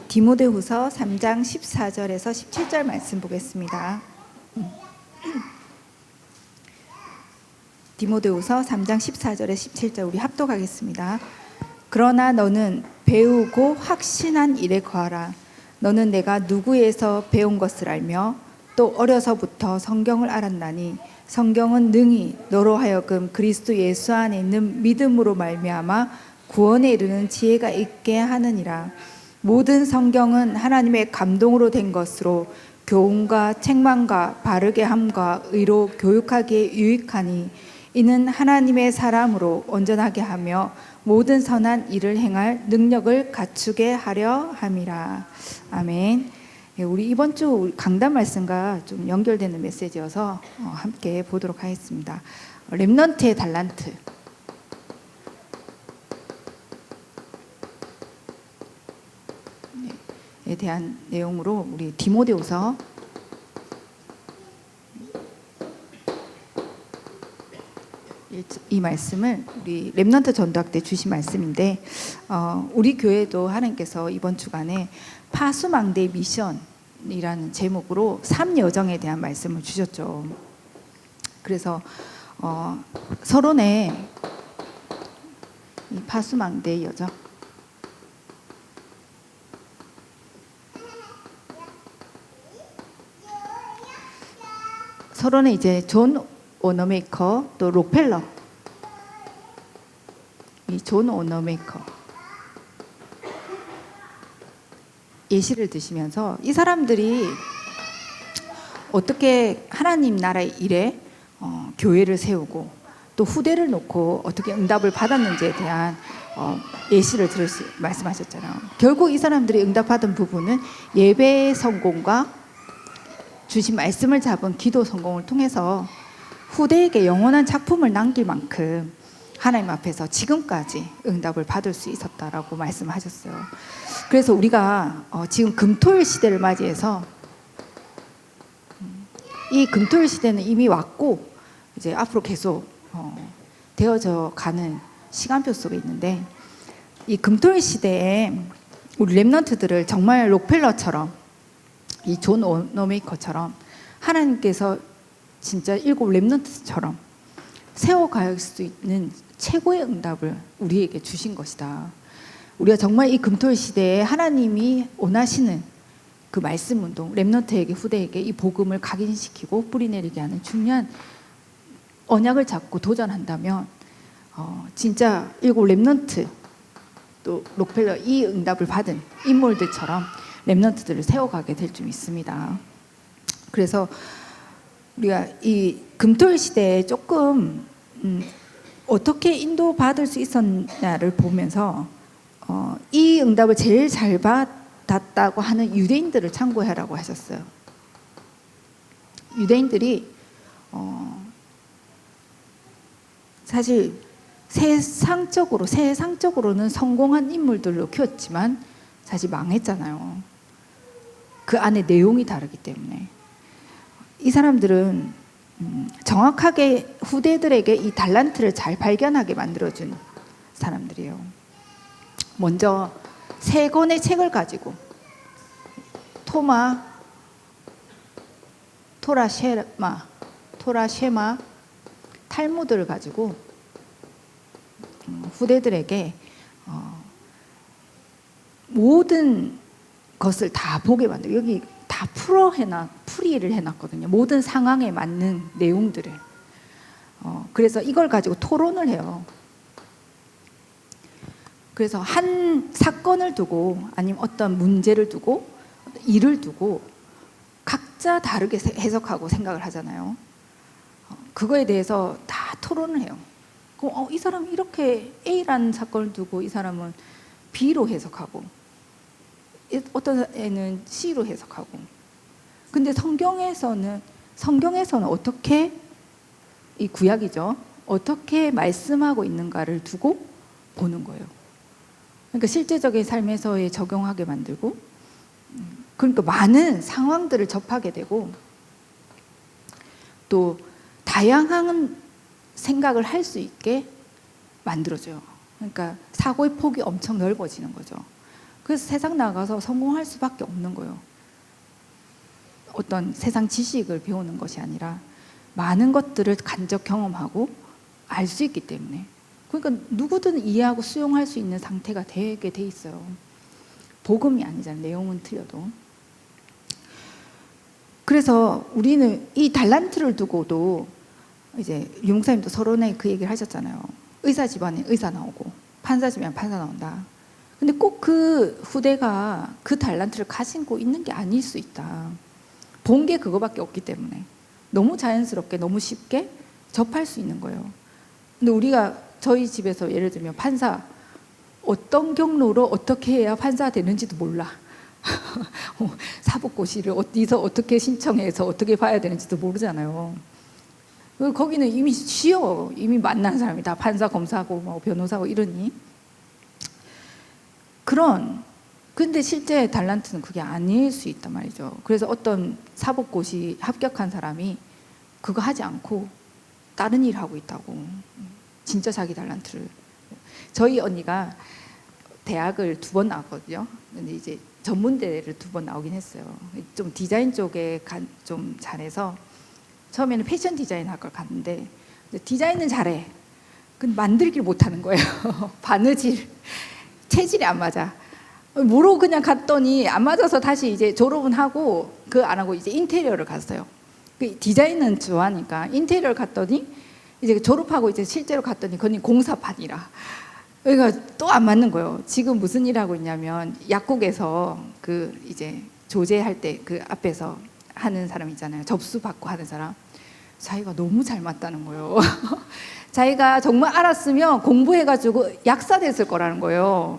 디모데후서 3장 14절에서 17절 말씀 보겠습니다. 디모데후서 3장 14절에 17절 우리 합독하겠습니다. 그러나 너는 배우고 확신한 일에 거하라. 너는 내가 누구에서 배운 것을 알며 또 어려서부터 성경을 알았나니 성경은 능히 너로 하여금 그리스도 예수 안에 있는 믿음으로 말미암아 구원에 이르는 지혜가 있게 하느니라. 모든 성경은 하나님의 감동으로 된 것으로 교훈과 책망과 바르게 함과 의로 교육하기에 유익하니 이는 하나님의 사람으로 온전하게 하며 모든 선한 일을 행할 능력을 갖추게 하려 함이라. 아멘. 우리 이번 주 강단 말씀과 좀 연결되는 메시지여서 함께 보도록 하겠습니다. 렘넌트의 달란트. 에 대한 내용으로 우리 디모데후서 이 말씀을 우리 렘넌트 전도학 때 주신 말씀인데 우리 교회도 하나님께서 이번 주간에 파수망대 미션이라는 제목으로 삶 여정에 대한 말씀을 주셨죠. 그래서 서론에 이 파수망대 여정 서론에 이제 존 오너메이커 또 록펠러 이 존 오너메이커 예시를 드시면서 이 사람들이 어떻게 하나님 나라의 일에 교회를 세우고 또 후대를 놓고 어떻게 응답을 받았는지에 대한 예시를 말씀하셨잖아요. 결국 이 사람들이 응답받은 부분은 예배 성공과 주신 말씀을 잡은 기도 성공을 통해서 후대에게 영원한 작품을 남길 만큼 하나님 앞에서 지금까지 응답을 받을 수 있었다라고 말씀하셨어요. 그래서 우리가 지금 금토일 시대를 맞이해서 이 금토일 시대는 이미 왔고 이제 앞으로 계속 되어져 가는 시간표 속에 있는데 이 금토일 시대에 우리 렘넌트들을 정말 록펠러처럼 이 존 오너메이커처럼 하나님께서 진짜 7 렘넌트처럼 세워갈 수 있는 최고의 응답을 우리에게 주신 것이다. 우리가 정말 이 금토일 시대에 하나님이 원하시는 그 말씀 운동, 렘넌트에게 후대에게 이 복음을 각인시키고 뿌리내리게 하는 중요한 언약을 잡고 도전한다면 진짜 7 렘넌트 또 록펠러 이 응답을 받은 인물들처럼 렘넌트들을 세워가게 될 줄 믿습니다. 그래서 우리가 이 금토일 시대에 조금 어떻게 인도받을 수 있었냐를 보면서 이 응답을 제일 잘 받았다고 하는 유대인들을 참고하라고 하셨어요. 유대인들이 사실 세상적으로는 성공한 인물들로 키웠지만 사실 망했잖아요. 그 안에 내용이 다르기 때문에 이 사람들은 정확하게 후대들에게 이 달란트를 잘 발견하게 만들어준 사람들이에요. 먼저 3권의 책을 가지고 토라쉐마, 탈무드를 가지고 후대들에게 모든 것을 다 보게 만들고 여기 다 풀이를 해놨거든요. 모든 상황에 맞는 내용들을. 그래서 이걸 가지고 토론을 해요. 그래서 한 사건을 두고 아니면 어떤 문제를 두고 일을 두고 각자 다르게 해석하고 생각을 하잖아요. 그거에 대해서 다 토론을 해요. 그럼 이 사람은 이렇게 A라는 사건을 두고 이 사람은 B로 해석하고 어떤 애는 C로 해석하고. 근데 성경에서는 어떻게 이 구약이죠. 어떻게 말씀하고 있는가를 두고 보는 거예요. 그러니까 실제적인 삶에서의 적용하게 만들고 그러니까 많은 상황들을 접하게 되고 또 다양한 생각을 할 수 있게 만들어줘요. 그러니까 사고의 폭이 엄청 넓어지는 거죠. 그래서 세상 나가서 성공할 수밖에 없는 거예요. 어떤 세상 지식을 배우는 것이 아니라 많은 것들을 간접 경험하고 알 수 있기 때문에. 그러니까 누구든 이해하고 수용할 수 있는 상태가 되게 돼 있어요. 복음이 아니잖아요. 내용은 틀려도. 그래서 우리는 이 달란트를 두고도 이제 유 목사님도 서론에 그 얘기를 하셨잖아요. 의사 집안에 의사 나오고 판사 집안에 판사 나온다. 근데 꼭 그 후대가 그 달란트를 가지고 있는 게 아닐 수 있다. 본 게 그거밖에 없기 때문에 너무 자연스럽게 너무 쉽게 접할 수 있는 거예요. 근데 우리가 저희 집에서 예를 들면 판사 어떤 경로로 어떻게 해야 판사가 되는지도 몰라. 사법고시를 어디서 어떻게 신청해서 어떻게 봐야 되는지도 모르잖아요. 거기는 이미 쉬워. 이미 만난 사람이 다 판사, 검사고 뭐 변호사고 이러니. 근데 실제 달란트는 그게 아닐 수 있단 말이죠. 그래서 어떤 사법고시 합격한 사람이 그거 하지 않고 다른 일 하고 있다고. 진짜 자기 달란트를. 저희 언니가 대학을 2번 나왔거든요. 근데 이제 전문대를 2번 나오긴 했어요. 좀 디자인 쪽에 좀 잘해서 처음에는 패션 디자인 학과를 갔는데 디자인은 잘해. 근데 만들기를 못하는 거예요. 바느질, 체질이 안 맞아. 모르고 그냥 갔더니 안 맞아서 다시 이제 졸업은 하고 그거 안 하고 이제 인테리어를 갔어요. 디자인은 좋아하니까 인테리어를 갔더니 이제 졸업하고 이제 실제로 갔더니 그건 공사판이라. 그러니까 또 안 맞는 거예요. 지금 무슨 일 하고 있냐면 약국에서 그 이제 조제할 때 그 앞에서 하는 사람 있잖아요. 접수 받고 하는 사람. 자기가 너무 잘 맞다는 거예요. 자기가 정말 알았으면 공부해가지고 약사 됐을 거라는 거예요.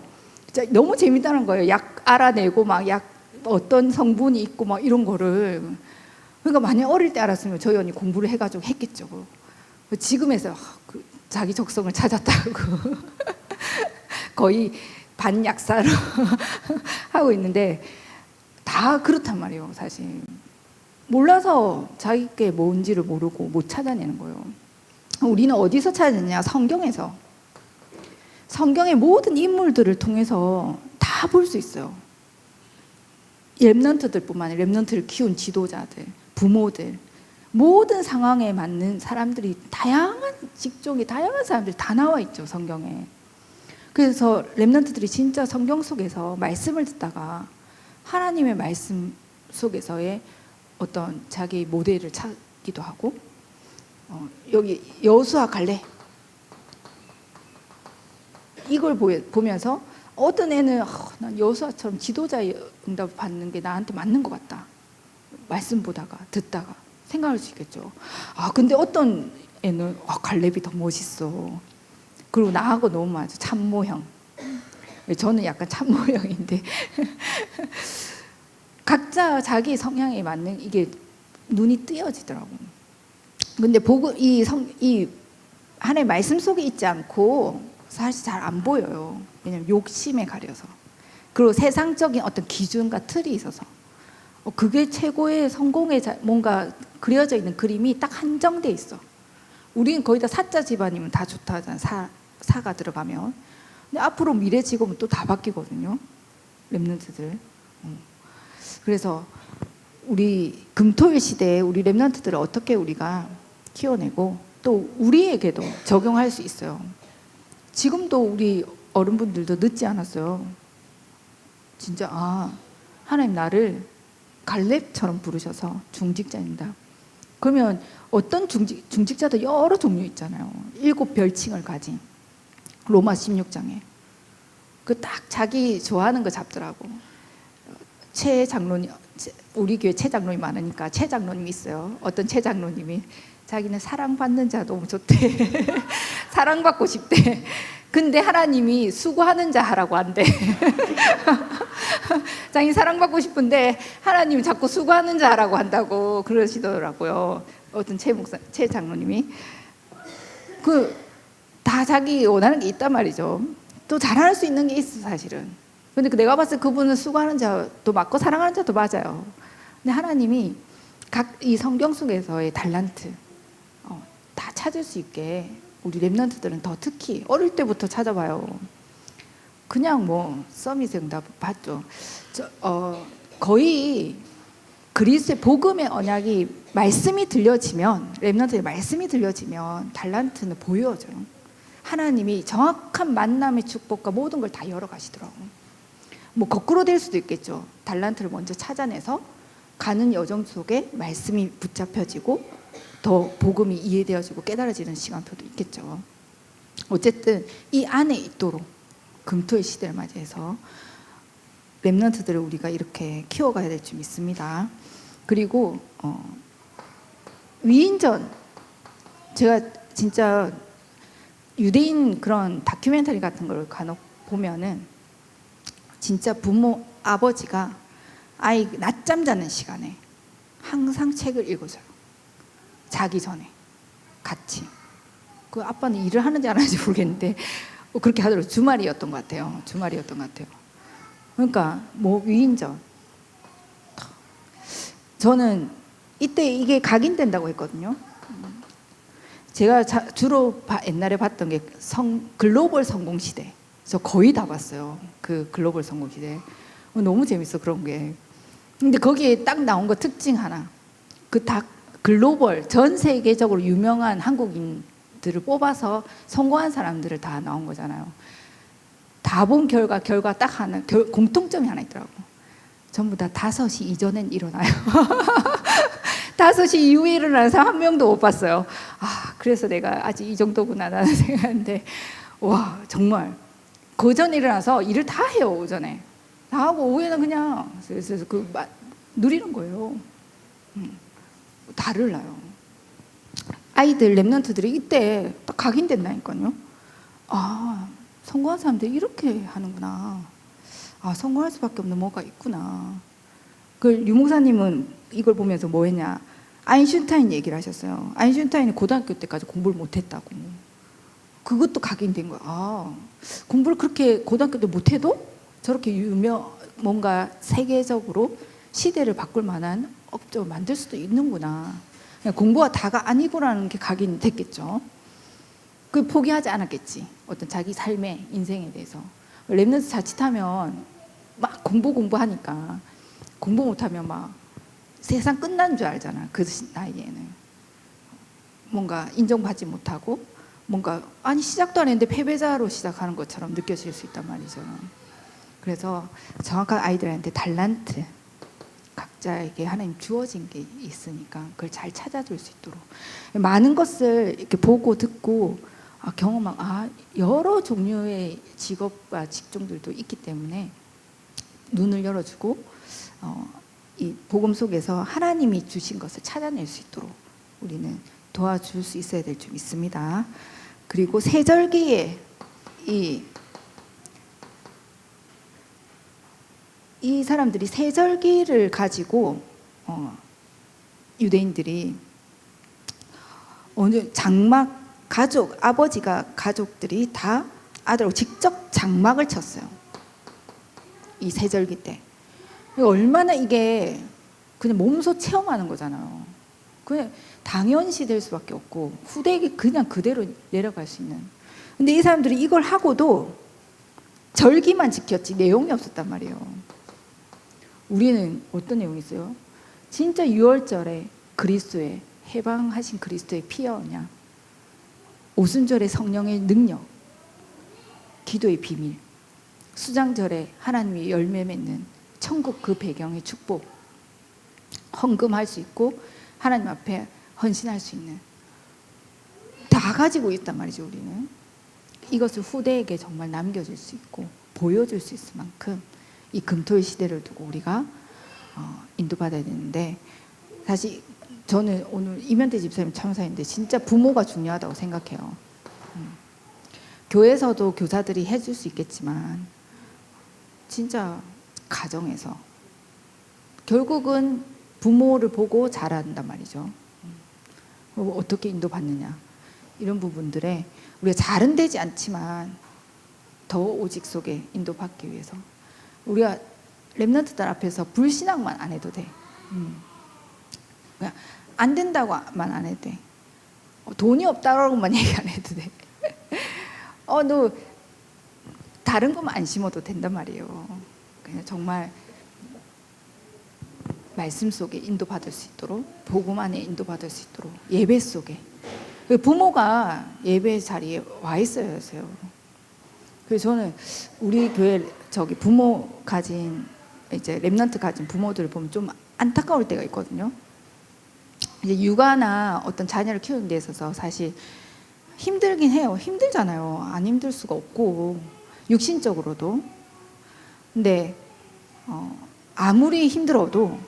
너무 재밌다는 거예요. 약 알아내고 막 약 어떤 성분이 있고 막 이런 거를. 그러니까 만약 어릴 때 알았으면 저희 언니 공부를 해가지고 했겠죠. 지금에서 자기 적성을 찾았다고 거의 반약사로 하고 있는데 다 그렇단 말이에요. 사실 몰라서 자기께 뭔지를 모르고 못 찾아내는 거예요. 우리는 어디서 찾느냐? 성경에서. 성경의 모든 인물들을 통해서 다 볼 수 있어요. 렘넌트들 뿐만 아니라 렘넌트를 키운 지도자들, 부모들, 모든 상황에 맞는 사람들이 다양한 직종의 다양한 사람들이 다 나와 있죠. 성경에. 그래서 렘넌트들이 진짜 성경 속에서 말씀을 듣다가 하나님의 말씀 속에서의 어떤 자기 모델을 찾기도 하고 여기 여호수아 갈렙 이걸 보면서 어떤 애는 난 여호수아처럼 지도자의 응답을 받는 게 나한테 맞는 것 같다. 말씀 보다가 듣다가 생각할 수 있겠죠. 근데 어떤 애는 갈렙이 더 멋있어. 그리고 나하고 너무 맞아. 참모형. 저는 약간 참모형인데 각자 자기 성향에 맞는 이게 눈이 띄어지더라고. 근데 이 하나님의 말씀 속에 있지 않고 사실 잘 안 보여요. 왜냐면 욕심에 가려서. 그리고 세상적인 어떤 기준과 틀이 있어서. 그게 최고의 성공의 뭔가 그려져 있는 그림이 딱 한정돼 있어. 우리는 거의 다 사자 집안이면 다 좋다 하잖아. 사가 들어가면. 근데 앞으로 미래 직업은 또 다 바뀌거든요. 렘넌트들. 그래서 우리 금토일 시대에 우리 렘넌트들을 어떻게 우리가 키워내고 또 우리에게도 적용할 수 있어요. 지금도 우리 어른분들도 늦지 않았어요. 진짜 하나님 나를 갈렙처럼 부르셔서 중직자입니다. 그러면 어떤 중직자도 여러 종류 있잖아요. 7별칭을 가진 로마 16장에 그 딱 자기 좋아하는 거 잡더라고. 최 장로님, 우리 교회 최 장로님 많으니까 최 장로님이 있어요. 어떤 최 장로님이 자기는 사랑받는 자 너무 좋대. 사랑받고 싶대. 근데 하나님이 수고하는 자 하라고 한대. 자기 사랑받고 싶은데 하나님이 자꾸 수고하는 자 하라고 한다고 그러시더라고요. 어떤 최 장로님이. 다 자기 원하는 게 있단 말이죠. 또 잘할 수 있는 게 있어 사실은. 근데 내가 봤을 때 그분은 수고하는 자도 맞고 사랑하는 자도 맞아요. 근데 하나님이 각 이 성경 속에서의 달란트 다 찾을 수 있게 우리 렘넌트들은 더 특히 어릴 때부터 찾아봐요. 그냥 뭐 서밋 응답 받죠. 거의 그리스의 복음의 언약이 말씀이 들려지면, 렘넌트의 말씀이 들려지면 달란트는 보여져요. 하나님이 정확한 만남의 축복과 모든 걸 다 열어가시더라고요. 뭐 거꾸로 될 수도 있겠죠. 달란트를 먼저 찾아내서 가는 여정 속에 말씀이 붙잡혀지고 더 복음이 이해되어지고 깨달아지는 시간표도 있겠죠. 어쨌든 이 안에 있도록 금토의 시대를 맞이해서 렘넌트들을 우리가 이렇게 키워가야 될 줄 믿습니다. 그리고 위인전, 제가 진짜 유대인 그런 다큐멘터리 같은 걸 간혹 보면은 진짜 부모 아버지가 아이 낮잠 자는 시간에 항상 책을 읽어줘요. 자기 전에 같이. 그 아빠는 일을 하는지 안 하는지 모르겠는데 그렇게 하더라고요. 주말이었던 것 같아요. 그러니까 뭐 위인전, 저는 이때 이게 각인된다고 했거든요. 제가 주로 옛날에 봤던 게 글로벌 성공시대. 저 거의 다 봤어요. 그 글로벌 성공시대. 너무 재밌어 그런 게. 근데 거기에 딱 나온 거 특징 하나. 그 다 글로벌 전 세계적으로 유명한 한국인들을 뽑아서 성공한 사람들을 다 나온 거잖아요. 다 본 결과 딱 하나, 공통점이 하나 있더라고. 전부 다 5시 이전엔 일어나요. 5시 이후에 일어나는 사람 한 명도 못 봤어요. 그래서 내가 아직 이 정도구나 나는 생각하는데, 와 정말 그 전에 일어나서 일을 다 해요. 오전에 다 하고 오후에는 그냥 그래서 누리는 거예요. 다를나요. 아이들 렘넌트들이 이때 딱 각인된다니까요. 성공한 사람들이 이렇게 하는구나. 성공할 수밖에 없는 뭐가 있구나. 유 목사님은 이걸 보면서 뭐 했냐, 아인슈타인 얘기를 하셨어요. 아인슈타인이 고등학교 때까지 공부를 못했다고. 그것도 각인된 거야. 공부를 그렇게 고등학교 때 못해도 저렇게 뭔가 세계적으로 시대를 바꿀 만한 업적을 만들 수도 있는구나. 공부가 다가 아니고라는 게 각인됐겠죠. 그 포기하지 않았겠지. 어떤 자기 삶의 인생에 대해서. 렘넌트 자칫하면 막 공부하니까 공부 못하면 막 세상 끝난 줄 알잖아. 그 나이에는 뭔가 인정받지 못하고 뭔가 시작도 안 했는데 패배자로 시작하는 것처럼 느껴질 수 있단 말이죠. 그래서 정확한 아이들한테 달란트, 각자에게 하나님 주어진 게 있으니까 그걸 잘 찾아줄 수 있도록 많은 것을 이렇게 보고 듣고 경험하고 여러 종류의 직업과 직종들도 있기 때문에 눈을 열어주고 이 복음 속에서 하나님이 주신 것을 찾아낼 수 있도록 우리는 도와줄 수 있어야 될 줄 믿습니다. 그리고 세절기에 이 사람들이 세절기를 가지고 유대인들이 장막 가족들이 다 아들하고 직접 장막을 쳤어요. 이 세절기 때. 얼마나 이게 그냥 몸소 체험하는 거잖아요. 그냥 당연시 될 수밖에 없고 후대에게 그냥 그대로 내려갈 수 있는. 근데 이 사람들이 이걸 하고도 절기만 지켰지 내용이 없었단 말이에요. 우리는 어떤 내용이 있어요? 진짜 6월절에 그리스도의 해방하신 그리스도의 피와 언약, 오순절에 성령의 능력, 기도의 비밀, 수장절에 하나님이 열매 맺는 천국 그 배경의 축복, 헌금할 수 있고 하나님 앞에 헌신할 수 있는 다 가지고 있단 말이죠. 우리는 이것을 후대에게 정말 남겨줄 수 있고 보여줄 수 있을 만큼 이 금토의 시대를 두고 우리가 인도받아야 되는데, 사실 저는 오늘 이면태 집사님 참사인데 진짜 부모가 중요하다고 생각해요. 교회에서도 교사들이 해줄 수 있겠지만 진짜 가정에서 결국은 부모를 보고 자란단 말이죠. 어떻게 인도받느냐 이런 부분들에 우리가 잘은 되지 않지만 더 오직 속에 인도받기 위해서 우리가 렘넌트들 앞에서 불신앙만 안 해도 돼. 그냥 안 된다고만 안 해도 돼. 돈이 없다고만 얘기 안 해도 돼. 너 다른 것만 안 심어도 된단 말이에요. 그냥 정말 말씀 속에 인도받을 수 있도록, 복음 안에 인도받을 수 있도록, 예배 속에. 부모가 예배 자리에 와 있어야 하세요. 그래서 저는 우리 교회 부모 가진, 이제 렘넌트 가진 부모들을 보면 좀 안타까울 때가 있거든요. 이제 육아나 어떤 자녀를 키우는 데 있어서 사실 힘들긴 해요. 힘들잖아요. 안 힘들 수가 없고, 육신적으로도. 근데 아무리 힘들어도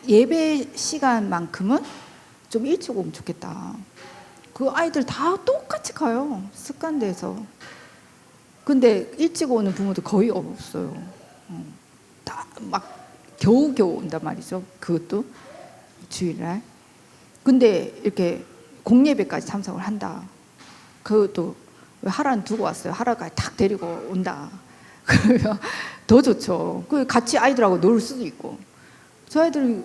예배 시간만큼은 좀 일찍 오면 좋겠다. 그 아이들 다 똑같이 가요. 습관돼서. 근데 일찍 오는 부모도 거의 없어요. 다 막 겨우겨우 온단 말이죠. 그것도 주일날. 근데 이렇게 공예배까지 참석을 한다. 그것도 하라는 두고 왔어요. 하라가 탁 데리고 온다. 그러면 더 좋죠. 그 같이 아이들하고 놀 수도 있고. 저 아이들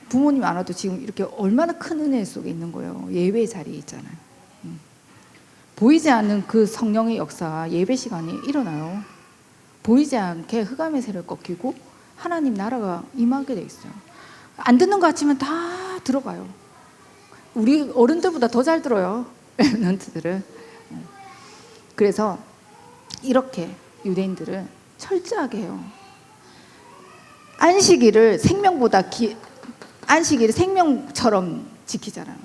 부모님 안 와도 지금 이렇게 얼마나 큰 은혜 속에 있는 거예요. 예배 자리에 있잖아요. 보이지 않는 그 성령의 역사, 예배 시간이 일어나요. 보이지 않게 흑암의 새를 꺾이고 하나님 나라가 임하게 돼 있어요. 안 듣는 것 같지만 다 들어가요. 우리 어른들보다 더 잘 들어요. 렘넌트들은. 그래서 이렇게 유대인들은 철저하게 해요. 안식일을 안식일을 생명처럼 지키잖아요.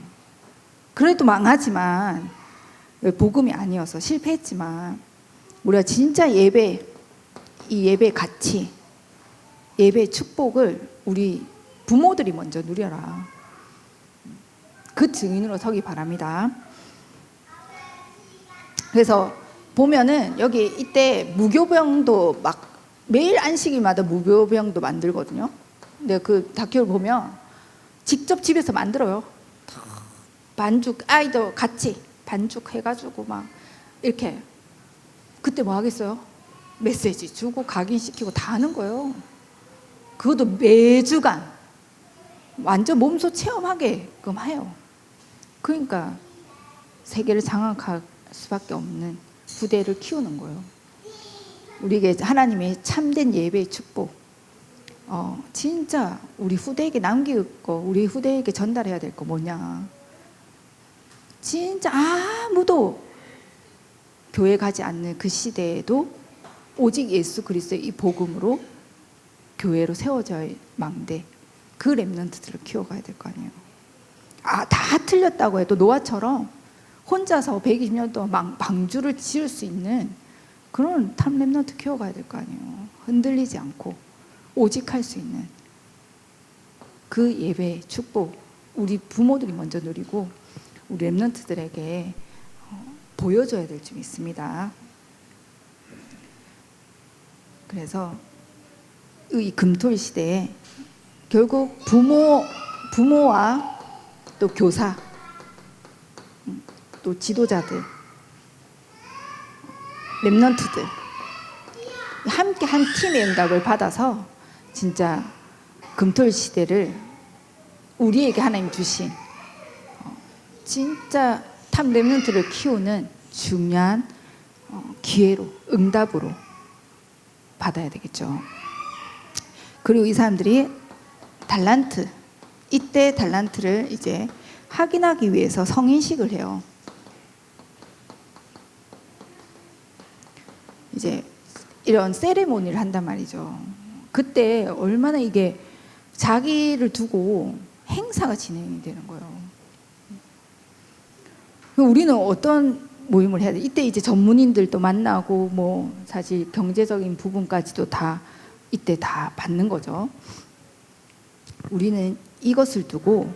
그래도 망하지만, 복음이 아니어서 실패했지만, 우리가 진짜 이 예배의 가치, 예배의 축복을 우리 부모들이 먼저 누려라. 그 증인으로 서기 바랍니다. 그래서 보면은 여기 이때 무교병도 막 매일 안식일마다 무교병도 만들거든요. 근데 그 다큐를 보면 직접 집에서 만들어요. 반죽, 아이도 같이 반죽 해가지고 막 이렇게. 그때 뭐 하겠어요? 메시지 주고 각인시키고 다 하는 거예요. 그것도 매주간 완전 몸소 체험하게끔 해요. 그러니까 세계를 장악할 수밖에 없는 후대를 키우는 거예요. 우리에게 하나님의 참된 예배의 축복, 진짜 우리 후대에게 남길 거, 우리 후대에게 전달해야 될 거 뭐냐. 진짜 아무도 교회 가지 않는 그 시대에도 오직 예수 그리스도의 이 복음으로 교회로 세워져야 망대, 그 렘넌트들을 키워가야 될 거 아니에요. 다 틀렸다고 해도 노아처럼 혼자서 120년 동안 방주를 지을 수 있는 그런 탑 렘넌트 키워가야 될 거 아니에요. 흔들리지 않고 오직 할 수 있는 그 예배의 축복, 우리 부모들이 먼저 누리고 우리 렘넌트들에게 보여줘야 될 점이 있습니다. 그래서 이 금토일 시대에 결국 부모와 또 교사, 또 지도자들, 렘넌트들 함께 한 팀의 응답을 받아서 진짜 금토일 시대를 우리에게 하나님 주신 진짜 탑 렘넌트를 키우는 중요한 기회로, 응답으로 받아야 되겠죠. 그리고 이 사람들이 이때 달란트를 이제 확인하기 위해서 성인식을 해요. 이제 이런 세레모니를 한단 말이죠. 그때 얼마나 이게 자기를 두고 행사가 진행이 되는 거예요. 우리는 어떤 모임을 해야 돼? 이때 이제 전문인들도 만나고 뭐 사실 경제적인 부분까지도 다 이때 다 받는 거죠. 우리는 이것을 두고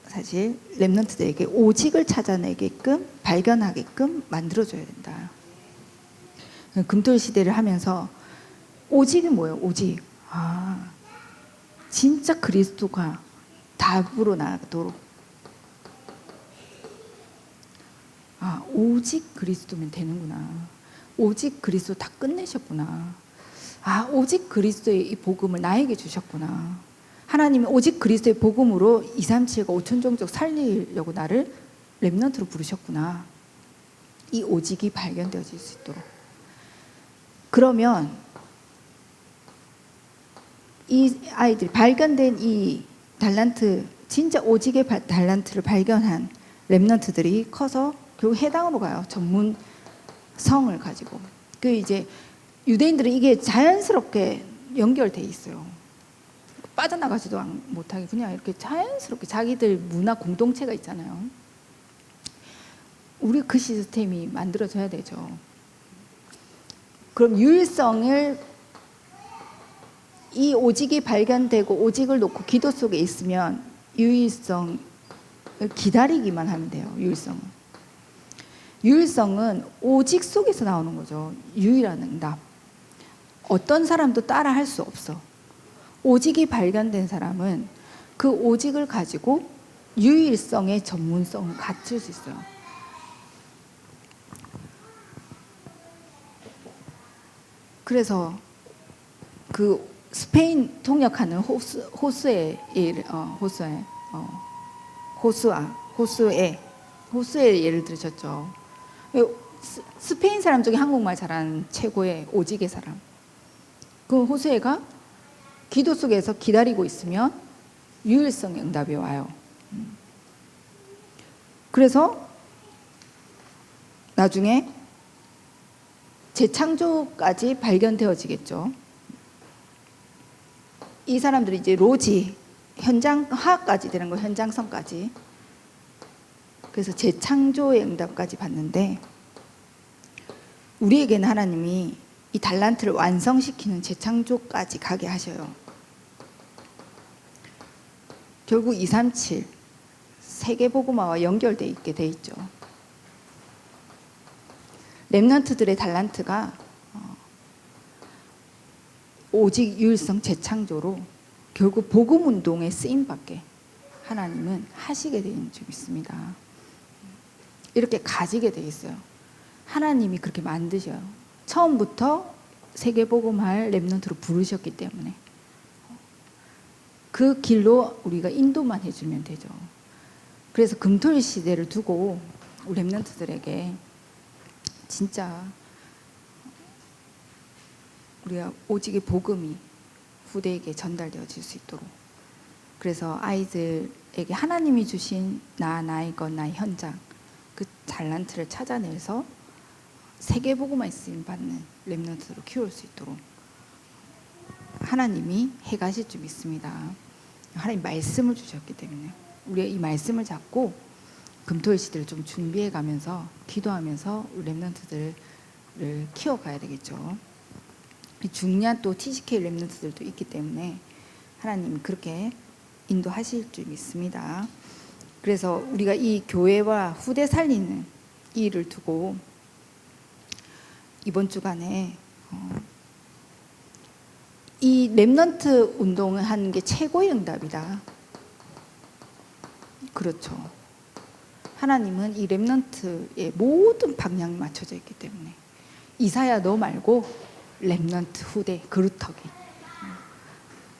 사실 렘넌트들에게 오직을 찾아내게끔 발견하게끔 만들어줘야 된다. 금토일 시대를 하면서 오직이 뭐예요? 오직. 진짜 그리스도가 답으로 나가도록. 오직 그리스도면 되는구나. 오직 그리스도 다 끝내셨구나. 오직 그리스도의 이 복음을 나에게 주셨구나. 하나님은 오직 그리스도의 복음으로 237과 5천 종족 살리려고 나를 렘넌트로 부르셨구나. 이 오직이 발견되어질 수 있도록 그러면 이 아이들이 발견된 이 달란트, 진짜 오직의 달란트를 발견한 렘넌트들이 커서 결국 해당으로 가요. 전문 성을 가지고. 그 이제 유대인들은 이게 자연스럽게 연결돼 있어요. 빠져나가지도 못하게 그냥 이렇게 자연스럽게 자기들 문화 공동체가 있잖아요. 우리 그 시스템이 만들어져야 되죠. 그럼 유일성을, 이 오직이 발견되고 오직을 놓고 기도 속에 있으면 유일성을 기다리기만 하면 돼요. 유일성은 오직 속에서 나오는 거죠. 유일한 응답. 어떤 사람도 따라 할 수 없어. 오직이 발견된 사람은 그 오직을 가지고 유일성의 전문성을 갖출 수 있어요. 그래서 그 스페인 통역하는 호수의 예를 들으셨죠. 스페인 사람 중에 한국말 잘하는 최고의 오직의 사람. 그 호수에가 기도 속에서 기다리고 있으면 유일성의 응답이 와요. 그래서 나중에 재창조까지 발견되어지겠죠. 이 사람들이 이제 로지, 현장화까지 되는 거, 현장성까지. 그래서 재창조의 응답까지 받는데, 우리에게는 하나님이 이 달란트를 완성시키는 재창조까지 가게 하셔요. 결국 237 세계복음화와 연결되어 있게 돼 있죠. 렘넌트들의 달란트가 오직 유일성 재창조로 결국 복음운동에 쓰임받게 하나님은 하시게 되는 줄 믿습니다. 이렇게 가지게 돼 있어요. 하나님이 그렇게 만드셔요. 처음부터 세계복음할 렘넌트로 부르셨기 때문에 그 길로 우리가 인도만 해주면 되죠. 그래서 금토일 시대를 두고 우리 렘넌트들에게 진짜 우리가 오직의 복음이 후대에게 전달되어질 수 있도록, 그래서 아이들에게 하나님이 주신 나의 것, 나의 현장, 그 달란트를 찾아내서 세계복음만 쓰임 받는 렘넌트로 키울 수 있도록 하나님이 해가실 줄 믿습니다. 하나님 말씀을 주셨기 때문에 우리가 이 말씀을 잡고 금토일 시대를 좀 준비해 가면서 기도하면서 렘넌트들을 키워가야 되겠죠. 중요한 또 TCK 렘넌트들도 있기 때문에 하나님이 그렇게 인도하실 줄 믿습니다. 그래서 우리가 이 교회와 후대 살리는 이 일을 두고 이번 주간에 이 렘넌트 운동을 하는 게 최고의 응답이다. 그렇죠. 하나님은 이 렘넌트의 모든 방향이 맞춰져 있기 때문에 이사야 너 말고 렘넌트 후대 그루터기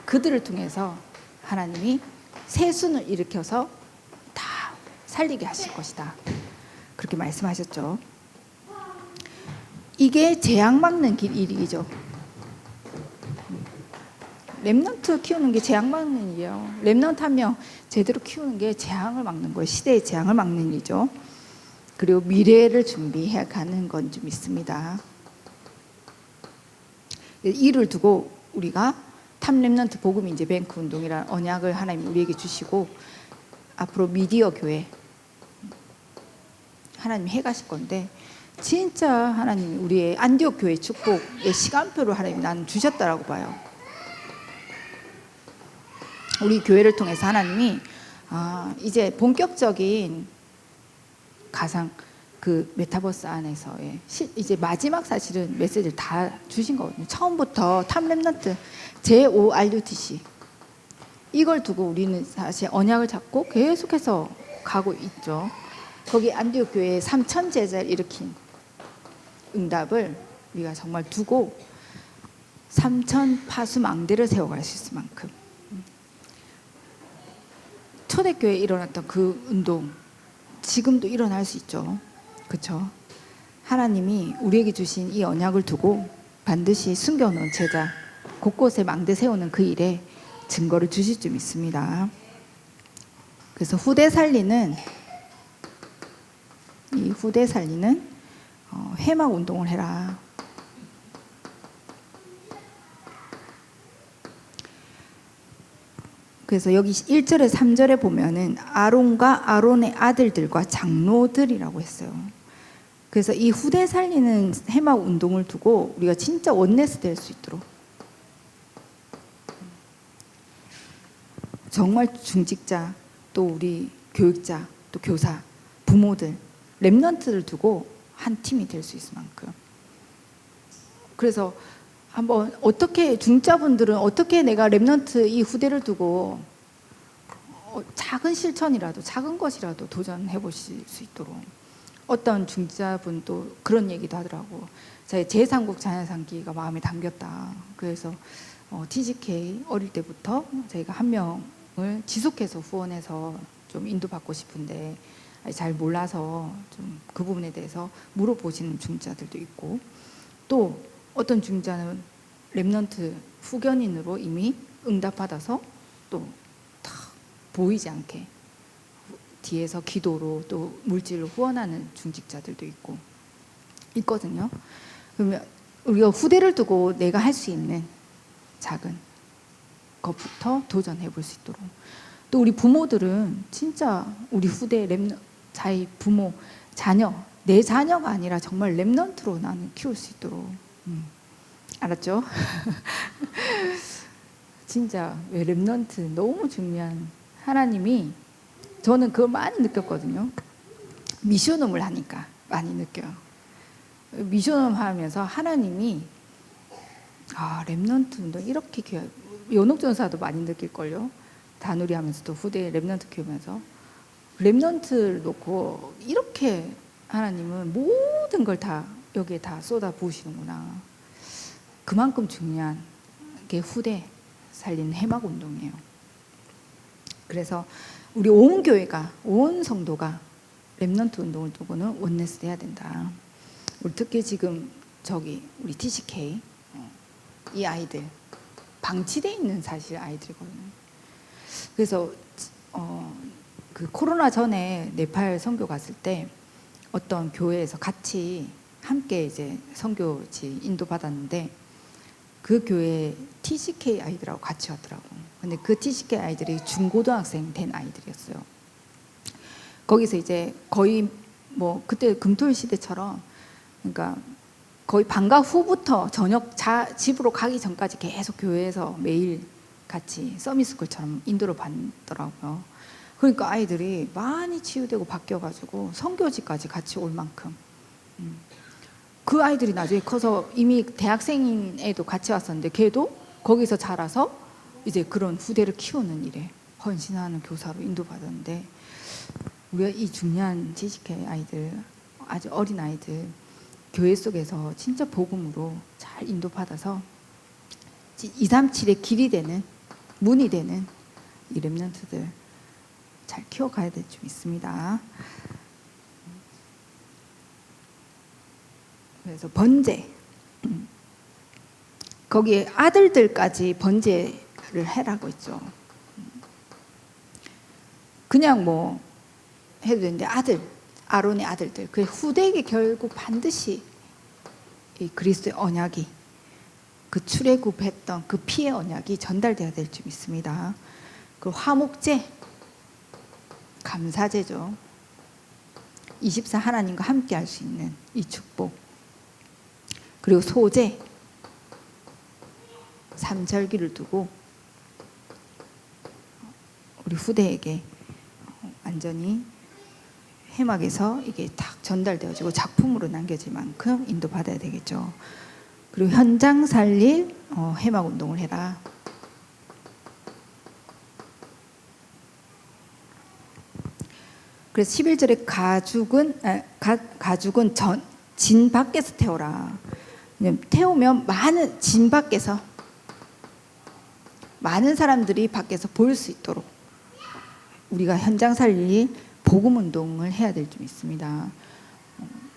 그들을 통해서 하나님이 세순을 일으켜서 다 살리게 하실 것이다. 그렇게 말씀하셨죠. 이게 재앙 막는 일이죠. 렘넌트 키우는 게 재앙 막는 일이에요. 렘넌트 한 명 제대로 키우는 게 재앙을 막는 거예요. 시대의 재앙을 막는 일이죠. 그리고 미래를 준비해 가는 건 좀 있습니다. 이를 두고 우리가 탑 렘넌트 복음 인재 뱅크 운동이라는 언약을 하나님 우리에게 주시고 앞으로 미디어 교회 하나님 해가실 건데, 진짜 하나님 우리의 안디옥 교회 축복의 시간표를 하나님 나는 주셨다라고 봐요. 우리 교회를 통해서 하나님이 이제 본격적인 가상 그 메타버스 안에서의 이제 마지막 사실은 메시지를 다 주신 거거든요. 처음부터 탑 렘넌트 JORUTC 이걸 두고 우리는 사실 언약을 잡고 계속해서 가고 있죠. 거기 안디옥 교회에 3,000 제자를 일으킨 응답을 우리가 정말 두고 3,000 파수망대를 세워갈 수 있을 만큼 초대교회에 일어났던 그 운동 지금도 일어날 수 있죠. 그렇죠? 하나님이 우리에게 주신 이 언약을 두고 반드시 숨겨놓은 제자, 곳곳에 망대 세우는 그 일에 증거를 주실 줄 믿습니다. 그래서 후대 살리는 회막 운동을 해라. 그래서 여기 1절에 3절에 보면은 아론과 아론의 아들들과 장로들이라고 했어요. 그래서 이 후대 살리는 회막 운동을 두고 우리가 진짜 원네스 될 수 있도록 정말 중직자, 또 우리 교육자, 또 교사, 부모들, 렘넌트를 두고 한 팀이 될 수 있을 만큼. 그래서 한번 어떻게 중자분들은 어떻게 내가 렘넌트 이 후대를 두고 작은 실천이라도 작은 것이라도 도전해 보실 수 있도록. 어떤 중자분 또 그런 얘기도 하더라고. 제 제3국 자녀상기가 마음에 담겼다. 그래서 TGK 어릴 때부터 저희가 한 명을 지속해서 후원해서 좀 인도받고 싶은데 잘 몰라서 좀 그 부분에 대해서 물어보시는 중자들도 있고, 또 어떤 중자는 렘넌트 후견인으로 이미 응답받아서 또 다 보이지 않게 뒤에서 기도로 또 물질로 후원하는 중직자들도 있거든요. 그러면 우리가 후대를 두고 내가 할 수 있는 작은 것부터 도전해 볼 수 있도록. 또 우리 부모들은 진짜 우리 후대 자기 부모, 자녀, 내 자녀가 아니라 정말 렘넌트로 나는 키울 수 있도록. 알았죠? 진짜 왜 렘넌트 너무 중요한. 하나님이, 저는 그걸 많이 느꼈거든요. 미션홈을 하니까 많이 느껴요. 미션홈 하면서 하나님이 렘넌트 운동 이렇게 귀한, 연옥전사도 많이 느낄걸요. 다누리 하면서도 후대 렘넌트 키우면서 렘넌트를 놓고 이렇게 하나님은 모든 걸 다 여기에 다 쏟아 부으시는구나. 그만큼 중요한 게 후대 살리는 회막 운동이에요. 그래서 우리 온 교회가, 온 성도가 렘넌트 운동을 두고는 원네스 돼야 된다. 우리 특히 지금 우리 TCK 이 아이들 방치돼 있는 사실 아이들이거든요. 그래서 그 코로나 전에 네팔 선교 갔을 때 어떤 교회에서 같이 함께 이제 선교지 인도 받았는데 그 교회 TCK 아이들하고 같이 왔더라고. 근데 그 TCK 아이들이 중고등학생 된 아이들이었어요. 거기서 이제 거의 뭐 그때 금토일 시대처럼, 그러니까 거의 방과 후부터 저녁 집으로 가기 전까지 계속 교회에서 매일 같이 서밋스쿨처럼 인도를 받더라고요. 그러니까 아이들이 많이 치유되고 바뀌어가지고 선교지까지 같이 올 만큼. 그 아이들이 나중에 커서 이미 대학생인 애도 같이 왔었는데 걔도 거기서 자라서 이제 그런 후대를 키우는 일에 헌신하는 교사로 인도받았는데, 우리가 이 중요한 지식의 아이들, 아주 어린 아이들 교회 속에서 진짜 복음으로 잘 인도받아서 237의 길이 되는, 문이 되는 이 렘넌트들 잘 키워가야 될 줄 믿습니다. 그래서 번제, 거기에 아들들까지 번제를 해라고 있죠. 그냥 뭐 해도 되는데 아론의 아들들, 그 후대에게 결국 반드시 이 그리스도의 언약이, 그 출애굽했던 그 피의 언약이 전달돼야 될 줄 믿습니다. 그 화목제, 감사제죠. 24 하나님과 함께 할 수 있는 이 축복. 그리고 소제, 삼절기를 두고 우리 후대에게 완전히 회막에서 이게 딱 전달되어지고 작품으로 남겨질 만큼 인도받아야 되겠죠. 그리고 현장 살릴 회막 운동을 해라. 그래서 11절에 가죽은 진 밖에서 태워라. 태우면 많은 진 밖에서 많은 사람들이 밖에서 볼 수 있도록 우리가 현장 살릴 복음 운동을 해야 될 줄 믿습니다.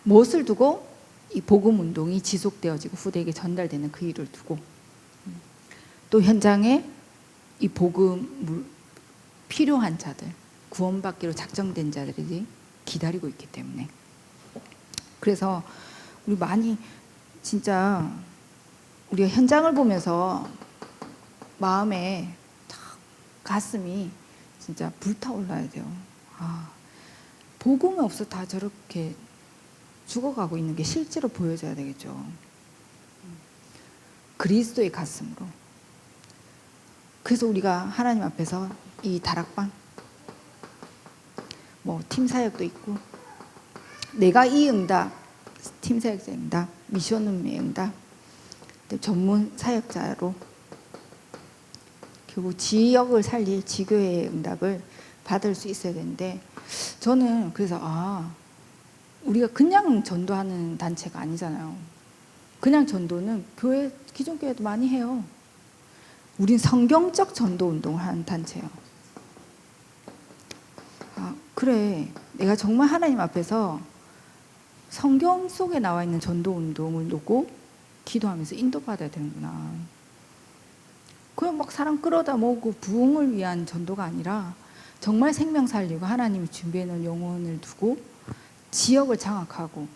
무엇을 두고? 이 복음 운동이 지속되어지고 후대에게 전달되는 그 일을 두고, 또 현장에 이 복음 필요한 자들, 구원받기로 작정된 자들이 기다리고 있기 때문에. 그래서 우리 많이 진짜 우리가 현장을 보면서 마음에 가슴이 진짜 불타올라야 돼요. 아, 복음이 없어 다 저렇게 죽어가고 있는 게 실제로 보여져야 되겠죠. 그리스도의 가슴으로. 그래서 우리가 하나님 앞에서 이 다락방, 뭐 팀 사역도 있고, 내가 이 응답, 팀 사역자 응답, 미션 운의 응답, 전문 사역자로 결국 지역을 살릴 지교회의 응답을 받을 수 있어야 되는데, 저는 그래서 우리가 그냥 전도하는 단체가 아니잖아요. 그냥 전도는 교회, 기존 교회도 많이 해요. 우린 성경적 전도 운동을 하는 단체예요. 그래, 내가 정말 하나님 앞에서 성경 속에 나와 있는 전도 운동을 놓고 기도하면서 인도받아야 되는구나. 그냥 막 사람 끌어다 모으고 부흥을 위한 전도가 아니라 정말 생명 살리고 하나님이 준비해 놓은 영혼을 두고 지역을 장악하고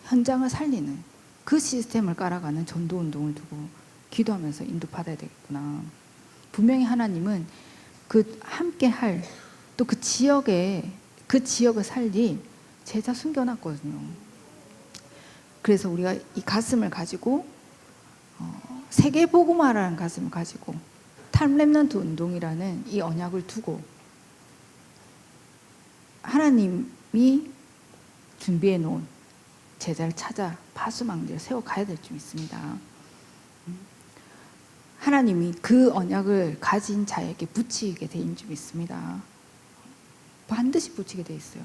현장을 살리는 그 시스템을 깔아가는 전도 운동을 두고 기도하면서 인도받아야 되겠구나. 분명히 하나님은 그 함께 할, 또 그 지역을 살릴 제자 숨겨놨거든요. 그래서 우리가 이 가슴을 가지고 세계 복음화라는 가슴을 가지고 타임 렘넌트 운동이라는 이 언약을 두고 하나님이 준비해 놓은 제자를 찾아 파수망대를 세워가야 될 줄 믿습니다. 하나님이 그 언약을 가진 자에게 붙이게 되는 줄 믿습니다. 반드시 붙이게 돼 있어요.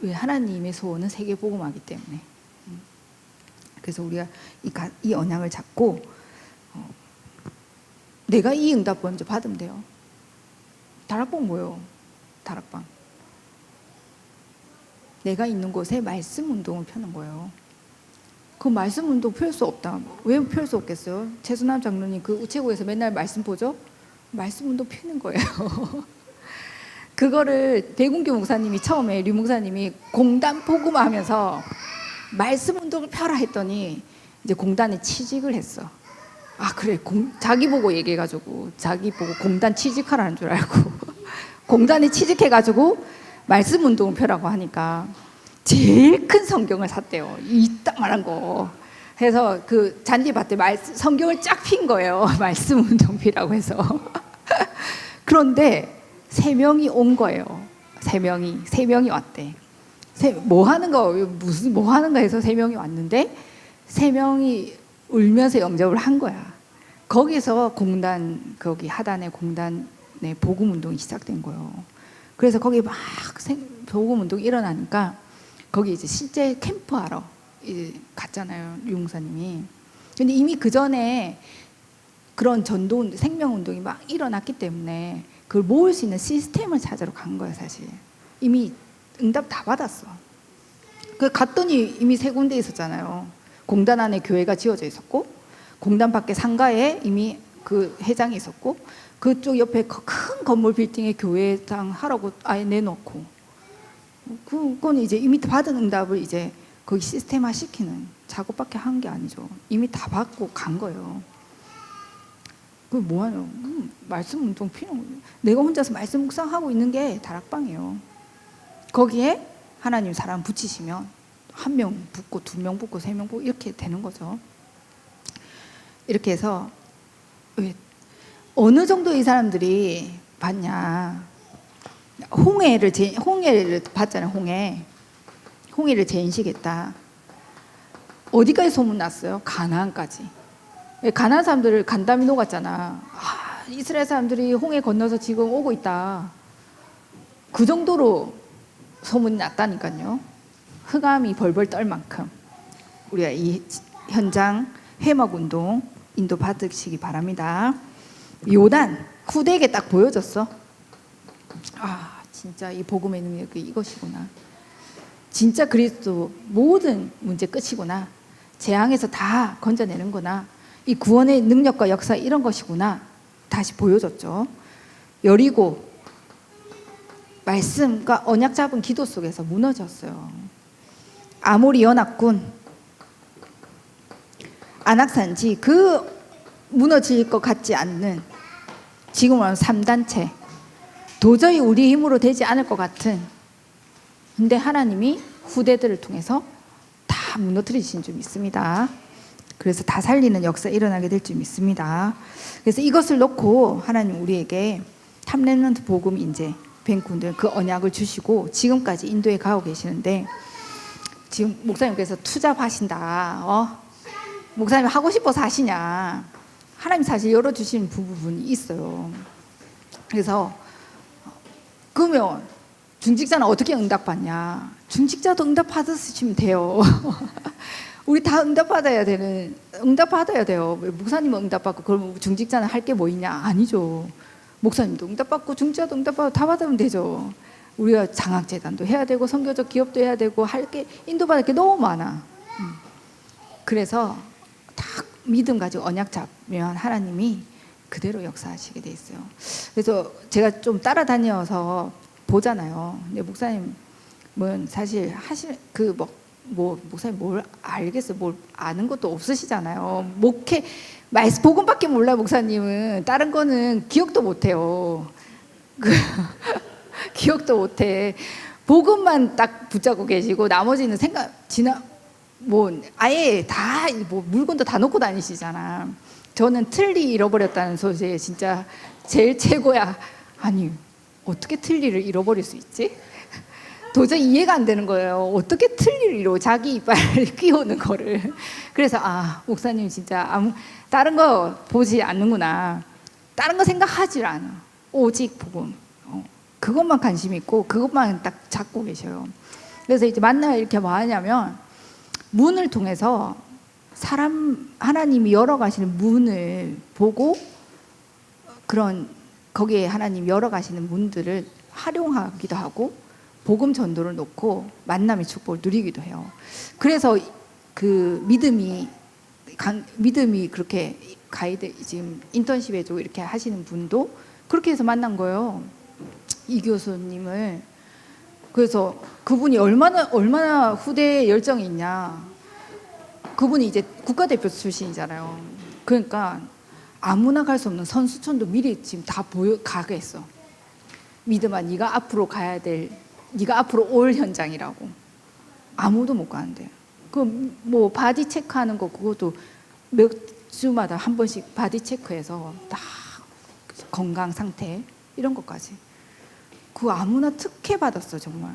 왜? 하나님의 소원은 세계 복음화이기 때문에. 그래서 우리가 이 언약을 잡고 내가 이 응답 먼저 받으면 돼요. 다락방 뭐예요? 다락방. 내가 있는 곳에 말씀 운동을 펴는 거예요. 그 말씀 운동 펼 수 없다. 왜 펼 수 없겠어요? 최순남 장로님 그 우체국에서 맨날 말씀 보죠? 말씀 운동 펴는 거예요. 그거를 대군교 목사님이 처음에 류 목사님이 공단 복음하면서 말씀 운동을 펴라 했더니 이제 공단에 취직을 했어. 그래, 자기 보고 얘기해가지고 자기 보고 공단 취직하라는 줄 알고 공단에 취직해가지고 말씀 운동을 펴라고 하니까 제일 큰 성경을 샀대요. 이따만한 거. 해서 그 잔디밭에 성경을 쫙 핀 거예요. 말씀 운동 피라고 해서. 그런데 3명이 온 거예요. 3명이 왔대. 뭐 하는 거 해서 3명이 왔는데 3명이 울면서 영접을 한 거야. 거기서 거기 하단의 공단의 복음 운동이 시작된 거예요. 그래서 거기 막 복음 운동이 일어나니까 거기 이제 실제 캠프하러 이제 갔잖아요, 류 목사님이. 근데 이미 그 전에 그런 전도 생명 운동이 막 일어났기 때문에 그걸 모을 수 있는 시스템을 찾으러 간 거예요, 사실. 이미 응답 다 받았어. 그 갔더니 이미 3군데 있었잖아요. 공단 안에 교회가 지어져 있었고, 공단 밖에 상가에 이미 그 회장이 있었고, 그쪽 옆에 큰 건물 빌딩에 교회당 하라고 아예 내놓고, 그건 이제 이미 받은 응답을 이제 거기 시스템화 시키는 작업밖에 한 게 아니죠. 이미 다 받고 간 거예요. 그 뭐하냐? 말씀 운동 피는 거예요. 내가 혼자서 말씀 묵상하고 있는 게 다락방이에요. 거기에 하나님 사람 붙이시면 1명 붙고 2명 붙고 3명 붙고 이렇게 되는 거죠. 이렇게 해서 왜 어느 정도 이 사람들이 봤냐? 홍해를 봤잖아요. 홍해를 재인식했다. 어디까지 소문났어요? 가나안까지. 가나안 사람들을 간담이 녹았잖아. 이스라엘 사람들이 홍해 건너서 지금 오고 있다. 그 정도로 소문이 났다니까요. 흑암이 벌벌 떨 만큼 우리가 이 현장 회막운동 인도 받으시기 바랍니다. 요단 후대에게 딱 보여줬어. 진짜 이 복음의 능력이 이것이구나. 진짜 그리스도 모든 문제 끝이구나. 재앙에서 다 건져내는구나. 이 구원의 능력과 역사 이런 것이구나. 다시 보여줬죠. 여리고 말씀과 언약 잡은 기도 속에서 무너졌어요. 아모리 연합군 안악산지 그 무너질 것 같지 않는 지금 말하는 3단체 도저히 우리 힘으로 되지 않을 것 같은 근데 하나님이 후대들을 통해서 다 무너뜨리신 줄 믿습니다. 그래서 다 살리는 역사 일어나게 될 줄 믿습니다. 그래서 이것을 놓고 하나님 우리에게 탑렘넌트 복음 인재 뱅군들 그 언약을 주시고 지금까지 인도에 가고 계시는데 지금 목사님께서 투잡하신다. 목사님 하고 싶어서 하시냐. 하나님 사실 열어주신 부분이 있어요. 그래서 그러면 중직자는 어떻게 응답받냐. 중직자도 응답받으시면 돼요. 우리 다 응답받아야 돼요. 목사님은 응답받고 그럼 중직자는 할 게 뭐 있냐. 아니죠. 목사님도 응답받고 중직자도 응답받고 다 받으면 되죠. 우리가 장학재단도 해야 되고 선교적 기업도 해야 되고 할 게 인도받을 게 너무 많아. 그래서 딱 믿음 가지고 언약 잡으면 하나님이 그대로 역사하시게 돼 있어요. 그래서 제가 좀 따라다녀서 보잖아요. 근데 목사님은 사실 목사님 뭘 알겠어요. 뭘 아는 것도 없으시잖아요. 목회 복음밖에 몰라 목사님은. 다른 거는 기억도 못해요. 기억도 못해. 복음만 딱 붙잡고 계시고 나머지는 아예 다 물건도 다 놓고 다니시잖아. 저는 틀니 잃어버렸다는 소식에 진짜 제일 최고야. 아니 어떻게 틀니를 잃어버릴 수 있지? 도저히 이해가 안 되는 거예요. 어떻게 틀니를 잃어? 자기 이빨을 끼우는 거를. 그래서 목사님 진짜 다른 거 보지 않는구나. 다른 거 생각하지 않아. 오직 복음. 그것만 관심 있고 그것만 딱 잡고 계셔요. 그래서 이제 만나요 이렇게 뭐 하냐면 문을 통해서 하나님이 열어가시는 문을 보고 거기에 하나님 열어가시는 문들을 활용하기도 하고 복음 전도를 놓고 만남의 축복을 누리기도 해요. 그래서 그 믿음이 그렇게 가이드 지금 인턴십 해주고 이렇게 하시는 분도 그렇게 해서 만난 거예요. 이 교수님을. 그래서 그분이 얼마나 후대에 열정이 있냐. 그분이 이제 국가대표 출신이잖아요. 그러니까 아무나 갈 수 없는 선수촌도 미리 지금 다 가게 했어. 믿음아, 네가 앞으로 네가 앞으로 올 현장이라고. 아무도 못 가는데. 바디 체크하는 거 그것도 몇 주마다 한 번씩 바디 체크해서 다 건강 상태 이런 것까지. 그거 아무나 특혜 받았어 정말.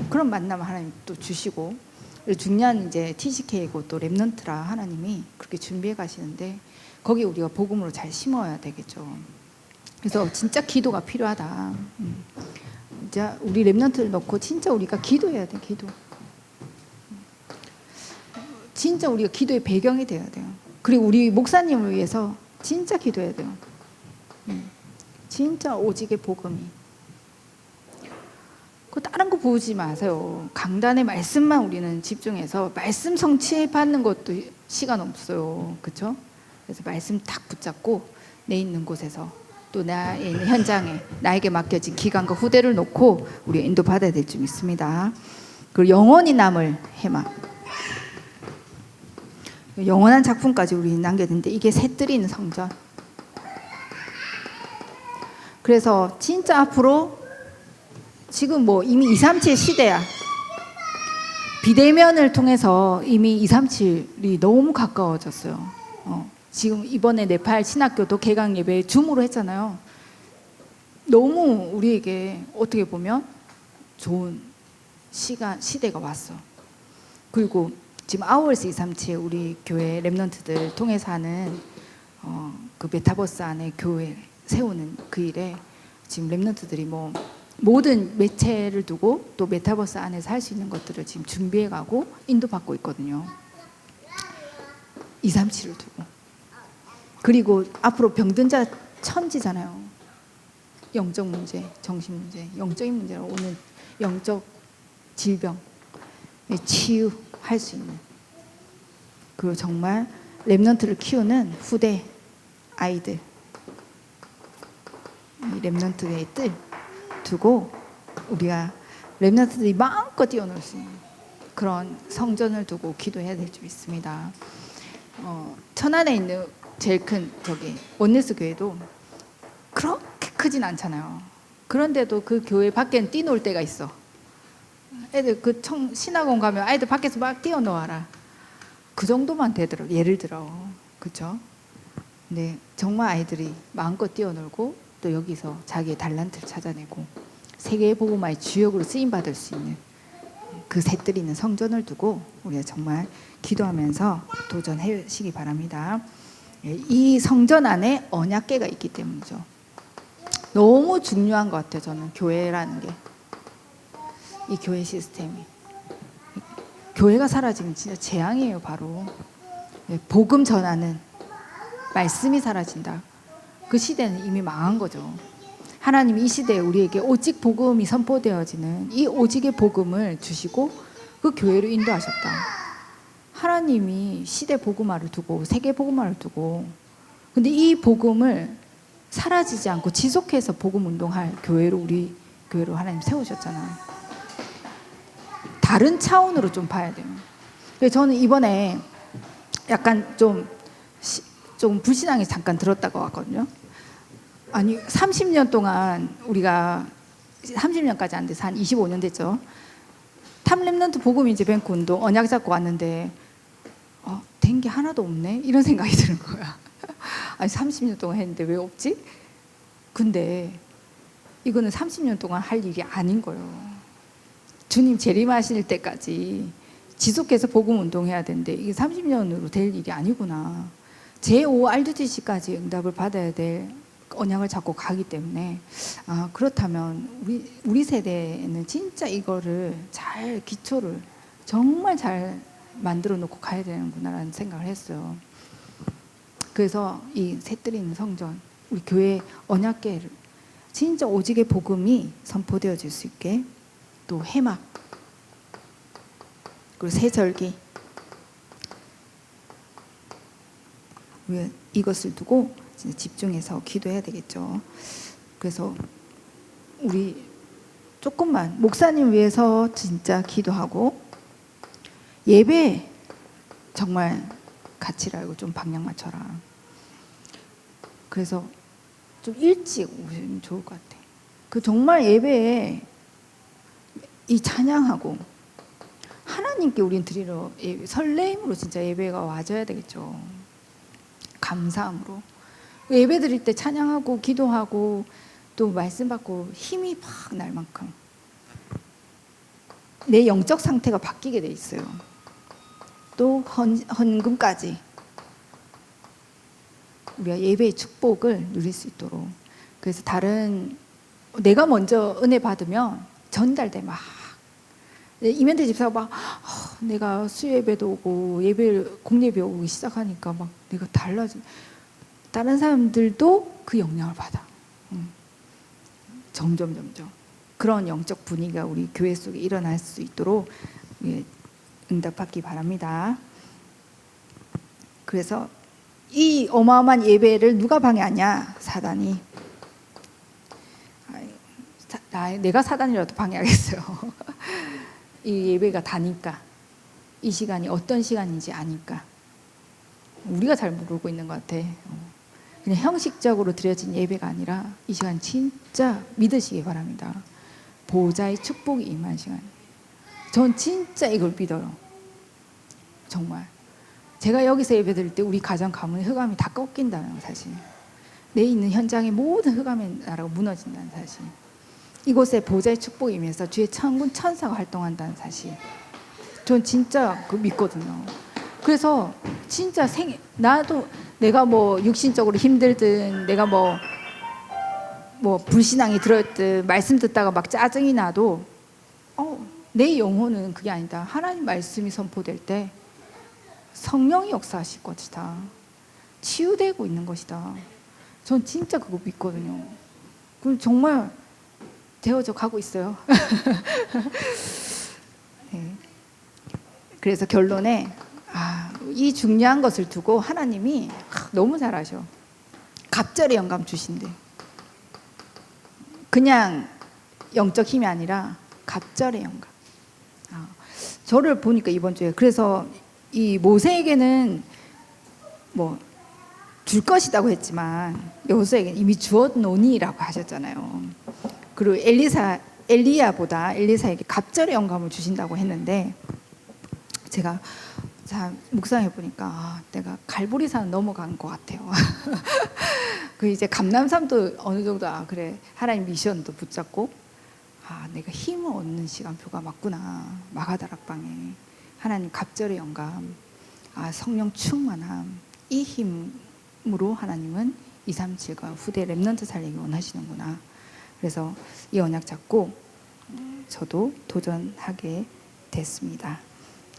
그런 만남 하나님 또 주시고 중요한 이제 TCK고 또 렘넌트라 하나님이 그렇게 준비해 가시는데 거기 우리가 복음으로 잘 심어야 되겠죠. 그래서 진짜 기도가 필요하다. 진짜 우리 렘넌트를 놓고 진짜 우리가 기도해야 돼. 기도. 진짜 우리가 기도의 배경이 돼야 돼요. 그리고 우리 목사님을 위해서 진짜 기도해야 돼요. 진짜 오직의 복음이. 다른 거 보지 마세요. 강단의 말씀만 우리는 집중해서 말씀 성취해 받는 것도 시간 없어요. 그렇죠? 그래서 말씀 딱 붙잡고 내 있는 곳에서 또 나의 있는 현장에 나에게 맡겨진 기간과 후대를 놓고 우리가 인도받아야 될 줄 믿습니다. 그리고 영원히 남을 해막. 영원한 작품까지 우리 남겼는데 이게 새들이 있는 성전. 그래서 진짜 앞으로 지금 이미 237 시대야. 비대면을 통해서 이미 237이 너무 가까워졌어요. 지금 이번에 네팔 신학교도 개강 예배 줌으로 했잖아요. 너무 우리에게 어떻게 보면 좋은 시대가 왔어. 그리고 지금 아워스 237 우리 교회 렘넌트들 통해서 하는 그 메타버스 안에 교회 세우는 그 일에 지금 렘넌트들이 모든 매체를 두고 또 메타버스 안에서 할 수 있는 것들을 지금 준비해가고 인도받고 있거든요. 237을 두고. 그리고 앞으로 병든자 천지잖아요. 영적 문제, 정신 문제, 영적인 문제로 오는 영적 질병. 치유할 수 있는, 그리고 정말 렘넌트를 키우는 후대 아이들, 이 렘넌트의 뜰 두고 우리가 렘넌트들이 마음껏 뛰어놀 수 있는 그런 성전을 두고 기도해야 될 줄 믿습니다. 천안에 있는 제일 큰 저기 원네스 교회도 그렇게 크진 않잖아요. 그런데도 그 교회 밖엔 뛰놀 때가 있어. 애들 그 신학원 가면 아이들 밖에서 막 뛰어놀아라. 그 정도만 되더라고. 예를 들어, 그렇죠? 근데 정말 아이들이 마음껏 뛰어놀고 또 여기서 자기의 달란트를 찾아내고 세계의 복음화의 주역으로 쓰임 받을 수 있는 그 셋들이 있는 성전을 두고 우리가 정말 기도하면서 도전하시기 바랍니다. 이 성전 안에 언약궤가 있기 때문이죠. 너무 중요한 것 같아요. 저는 교회라는 게, 이 교회 시스템이, 교회가 사라지면 진짜 재앙이에요. 바로 복음 전하는 말씀이 사라진다. 그 시대는 이미 망한 거죠. 하나님이 이 시대에 우리에게 오직 복음이 선포되어지는 이 오직의 복음을 주시고 그 교회로 인도하셨다. 하나님이 시대 복음화를 두고 세계 복음화를 두고, 근데 이 복음을 사라지지 않고 지속해서 복음 운동할 교회로, 우리 교회로 하나님 세우셨잖아요. 다른 차원으로 좀 봐야 돼요. 그래서 저는 이번에 약간 좀 불신앙이 잠깐 들었다고 왔거든요. 아니 30년 동안, 우리가 30년까지 안 돼서 한 25년 됐죠. 탑렘넌트 복음 이제 뱅크 운동 언약 잡고 왔는데 된 게 하나도 없네, 이런 생각이 드는 거야. 아니 30년 동안 했는데 왜 없지? 근데 이거는 30년 동안 할 일이 아닌 거예요. 주님 재림하실 때까지 지속해서 복음 운동해야 되는데 이게 30년으로 될 일이 아니구나. 제5RUTC까지 응답을 받아야 될 언약을 잡고 가기 때문에, 그렇다면 우리 세대는 진짜 이거를 잘, 기초를 정말 잘 만들어 놓고 가야 되는구나라는 생각을 했어요. 그래서 이 셋들이 있는 성전, 우리 교회 언약궤를 진짜 오직의 복음이 선포되어질 수 있게, 또 회막, 그리고 세절기, 우리 이것을 두고 진짜 집중해서 기도해야 되겠죠. 그래서 우리 조금만 목사님 위해서 진짜 기도하고, 예배 정말 가치를 알고 좀 방향 맞춰라. 그래서 좀 일찍 오시면 좋을 것 같아. 그 정말 예배에 이 찬양하고 하나님께 우리는 드리러 설레임으로 진짜 예배가 와줘야 되겠죠. 감사함으로 예배 드릴 때 찬양하고 기도하고 또 말씀 받고 힘이 팍 날 만큼 내 영적 상태가 바뀌게 돼 있어요. 또 헌금까지 우리가 예배의 축복을 누릴 수 있도록. 그래서 내가 먼저 은혜 받으면 전달돼. 막 이면대 집사가 막 내가 수예배도 오고 공예배 오기 시작하니까 막 내가 달라진, 다른 사람들도 그 영향을 받아. 점점 그런 영적 분위기가 우리 교회 속에 일어날 수 있도록 응답받기 바랍니다. 그래서 이 어마어마한 예배를 누가 방해하냐? 사단이. 내가 사단이라도 방해하겠어요. 이 예배가 다니까, 이 시간이 어떤 시간인지 아니까. 우리가 잘 모르고 있는 것 같아. 그냥 형식적으로 드려진 예배가 아니라 이 시간 진짜 믿으시기 바랍니다. 보호자의 축복이 임한 시간. 전 진짜 이걸 믿어요. 정말. 제가 여기서 예배 드릴 때 우리 가정 가문의 흑암이 다 꺾인다는 사실. 내 있는 현장의 모든 흑암의 나라가 무너진다는 사실. 이곳에 보호자의 축복이 임해서 주의 천군 천사가 활동한다는 사실. 전 진짜 그 믿거든요. 그래서 진짜 나도 내가 뭐 육신적으로 힘들든 내가 뭐 불신앙이 들었든 말씀 듣다가 막 짜증이 나도 내 영혼은 그게 아니다. 하나님 말씀이 선포될 때 성령이 역사하실 것이다. 치유되고 있는 것이다. 전 진짜 그거 믿거든요. 그럼 정말 되어져 가고 있어요. 네. 그래서 결론에 이 중요한 것을 두고 하나님이 너무 잘하셔. 갑절의 영감 주신대. 그냥 영적 힘이 아니라 갑절의 영감. 저를 보니까 이번 주에 그래서 이 모세에게는 뭐 줄 것이라고 했지만 여호수아에게는 이미 주었노니라고 하셨잖아요. 그리고 엘리야보다 엘리사에게 갑절의 영감을 주신다고 했는데 제가 묵상해 보니까 내가 갈보리산 넘어간 것 같아요. 그 이제 감람산도 어느 정도 그래 하나님 미션도 붙잡고 내가 힘을 얻는 시간표가 맞구나. 마가다락방에 하나님 갑절의 영감, 성령 충만함, 이 힘으로 하나님은 237과 후대 렘넌트 살리기 원하시는구나. 그래서 이 언약 잡고 저도 도전하게 됐습니다.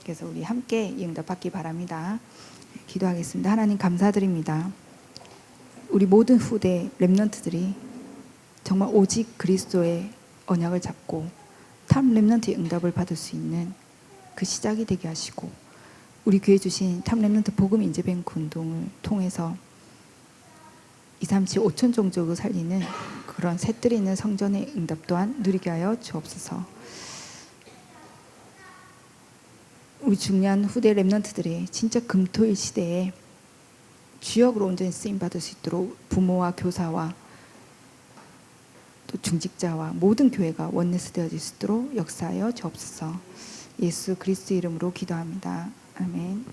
그래서 우리 함께 이 응답 받기 바랍니다. 기도하겠습니다. 하나님 감사드립니다. 우리 모든 후대 렘넌트들이 정말 오직 그리스도의 언약을 잡고 탑 렘넌트의 응답을 받을 수 있는 그 시작이 되게 하시고 우리 교회 주신 탑 렘넌트 복음 인재뱅크 운동을 통해서 237 5천 종족을 살리는 그런 새들이 있는 성전의 응답 또한 누리게 하여 주옵소서. 우리 중요한 후대 렘넌트들이 진짜 금토일 시대에 주역으로 온전히 쓰임받을 수 있도록 부모와 교사와 또 중직자와 모든 교회가 원내스 되어질 수 있도록 역사하여 주옵소서. 예수 그리스도 이름으로 기도합니다. 아멘.